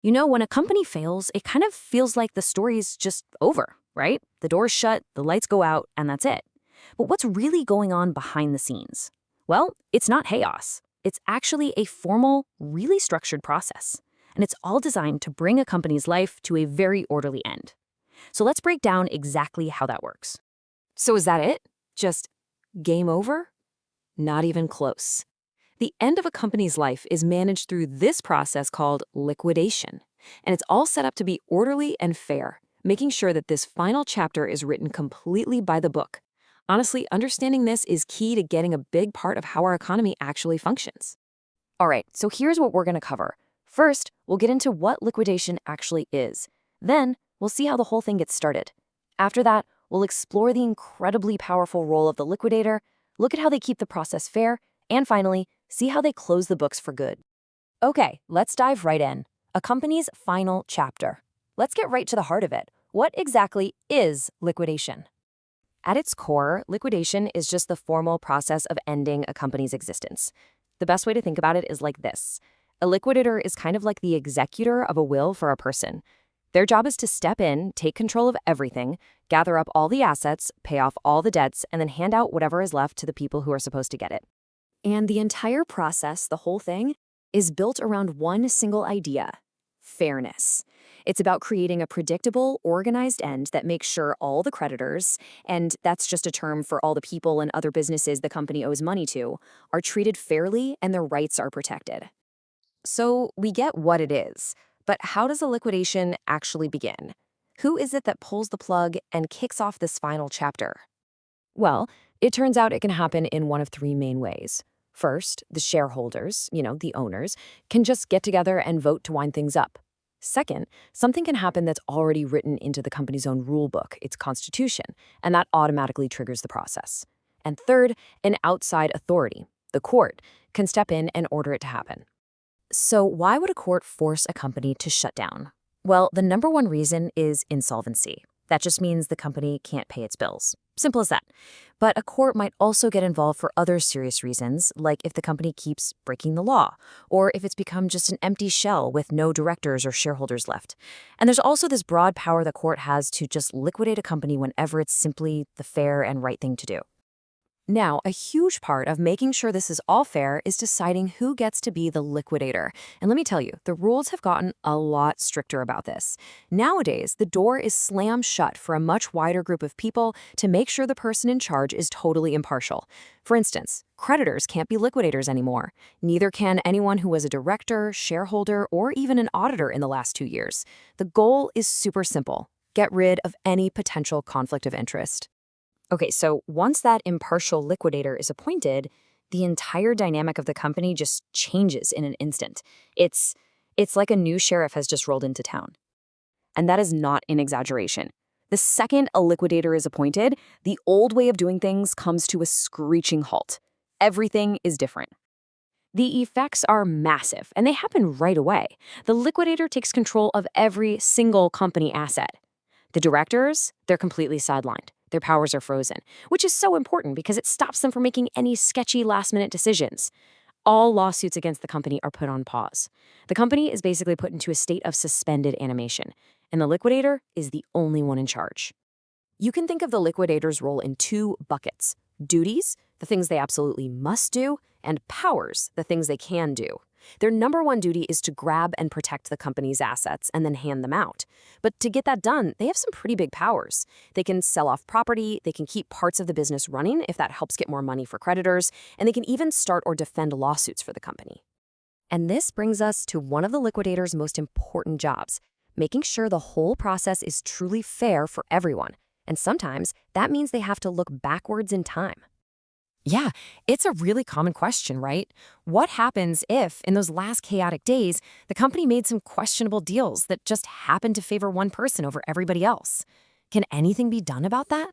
When a company fails, it kind of feels like the story's just over, right? The door's shut, the lights go out, and that's it. But what's really going on behind the scenes? Well, it's not chaos. It's actually a formal, really structured process. And it's all designed to bring a company's life to a very orderly end. So let's break down exactly how that works. So is that it? Just game over? Not even close. The end of a company's life is managed through this process called liquidation, and it's all set up to be orderly and fair, making sure that this final chapter is written completely by the book. Honestly, understanding this is key to getting a big part of how our economy actually functions. All right, so here's what we're going to cover. First, we'll get into what liquidation actually is. Then, we'll see how the whole thing gets started. After that, we'll explore the incredibly powerful role of the liquidator, look at how they keep the process fair, and finally, see how they close the books for good. Okay, let's dive right in. A company's final chapter. Let's get right to the heart of it. What exactly is liquidation? At its core, liquidation is just the formal process of ending a company's existence. The best way to think about it is like this. A liquidator is kind of like the executor of a will for a person. Their job is to step in, take control of everything, gather up all the assets, pay off all the debts, and then hand out whatever is left to the people who are supposed to get it. And the entire process, the whole thing, is built around one single idea: fairness. It's about creating a predictable, organized end that makes sure all the creditors, and that's just a term for all the people and other businesses the company owes money to, are treated fairly and their rights are protected. So we get what it is, but how does a liquidation actually begin? Who is it that pulls the plug and kicks off this final chapter? Well, it turns out it can happen in one of three main ways. First, the shareholders, the owners, can just get together and vote to wind things up. Second, something can happen that's already written into the company's own rule book, its constitution, and that automatically triggers the process. And third, an outside authority, the court, can step in and order it to happen. So why would a court force a company to shut down? Well, the number one reason is insolvency. That just means the company can't pay its bills. Simple as that. But a court might also get involved for other serious reasons, like if the company keeps breaking the law, or if it's become just an empty shell with no directors or shareholders left. And there's also this broad power the court has to just liquidate a company whenever it's simply the fair and right thing to do. Now, a huge part of making sure this is all fair is deciding who gets to be the liquidator. And let me tell you, the rules have gotten a lot stricter about this. Nowadays, the door is slammed shut for a much wider group of people to make sure the person in charge is totally impartial. For instance, creditors can't be liquidators anymore. Neither can anyone who was a director, shareholder, or even an auditor in the last 2 years. The goal is super simple: get rid of any potential conflict of interest. Okay, so once that impartial liquidator is appointed, the entire dynamic of the company just changes in an instant. It's like a new sheriff has just rolled into town. And that is not an exaggeration. The second a liquidator is appointed, the old way of doing things comes to a screeching halt. Everything is different. The effects are massive, and they happen right away. The liquidator takes control of every single company asset. The directors, they're completely sidelined. Their powers are frozen, which is so important because it stops them from making any sketchy last-minute decisions. All lawsuits against the company are put on pause. The company is basically put into a state of suspended animation, and the liquidator is the only one in charge. You can think of the liquidator's role in two buckets: duties, the things they absolutely must do, and powers, the things they can do. Their number one duty is to grab and protect the company's assets and then hand them out. But to get that done, they have some pretty big powers. They can sell off property, they can keep parts of the business running if that helps get more money for creditors, and they can even start or defend lawsuits for the company. And this brings us to one of the liquidator's most important jobs: making sure the whole process is truly fair for everyone. And sometimes that means they have to look backwards in time. Yeah, it's a really common question, right? What happens if, in those last chaotic days, the company made some questionable deals that just happened to favor one person over everybody else? Can anything be done about that?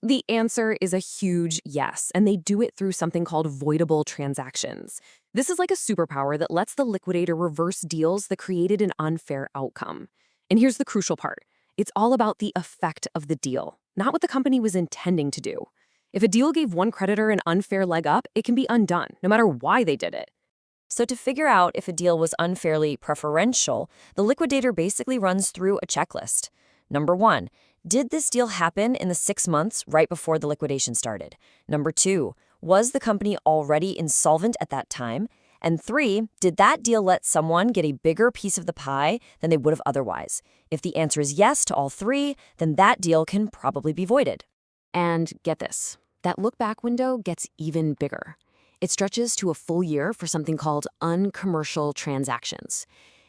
The answer is a huge yes, and they do it through something called voidable transactions. This is like a superpower that lets the liquidator reverse deals that created an unfair outcome. And here's the crucial part: it's all about the effect of the deal, not what the company was intending to do. If a deal gave one creditor an unfair leg up, it can be undone, no matter why they did it. So to figure out if a deal was unfairly preferential, the liquidator basically runs through a checklist. Number 1, did this deal happen in the 6 months right before the liquidation started? Number 2, was the company already insolvent at that time? And 3, did that deal let someone get a bigger piece of the pie than they would have otherwise? If the answer is yes to all 3, then that deal can probably be voided. And get this, that look-back window gets even bigger. It stretches to a full year for something called uncommercial transactions.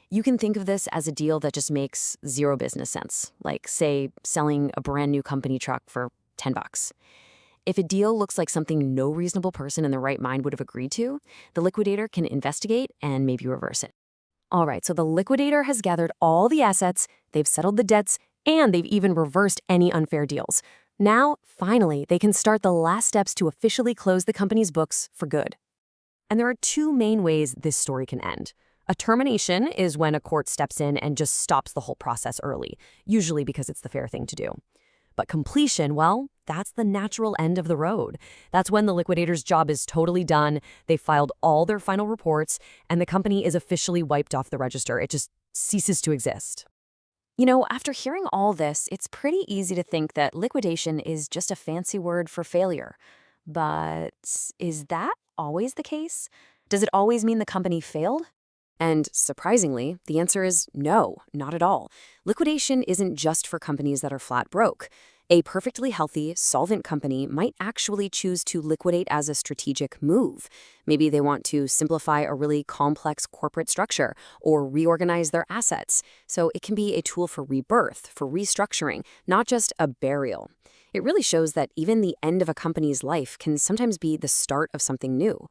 You can think of this as a deal that just makes zero business sense, like, say, selling a brand new company truck for $10. If a deal looks like something no reasonable person in their right mind would have agreed to, the liquidator can investigate and maybe reverse it. All right, so the liquidator has gathered all the assets, they've settled the debts, and they've even reversed any unfair deals. Now, finally, they can start the last steps to officially close the company's books for good. And there are 2 main ways this story can end. A termination is when a court steps in and just stops the whole process early, usually because it's the fair thing to do. But completion, well, that's the natural end of the road. That's when the liquidator's job is totally done, they've filed all their final reports, and the company is officially wiped off the register. It just ceases to exist. You know, after hearing all this, it's pretty easy to think that liquidation is just a fancy word for failure. But is that always the case? Does it always mean the company failed? And surprisingly, the answer is no, not at all. Liquidation isn't just for companies that are flat broke. A perfectly healthy, solvent company might actually choose to liquidate as a strategic move. Maybe they want to simplify a really complex corporate structure or reorganize their assets. So it can be a tool for rebirth, for restructuring, not just a burial. It really shows that even the end of a company's life can sometimes be the start of something new.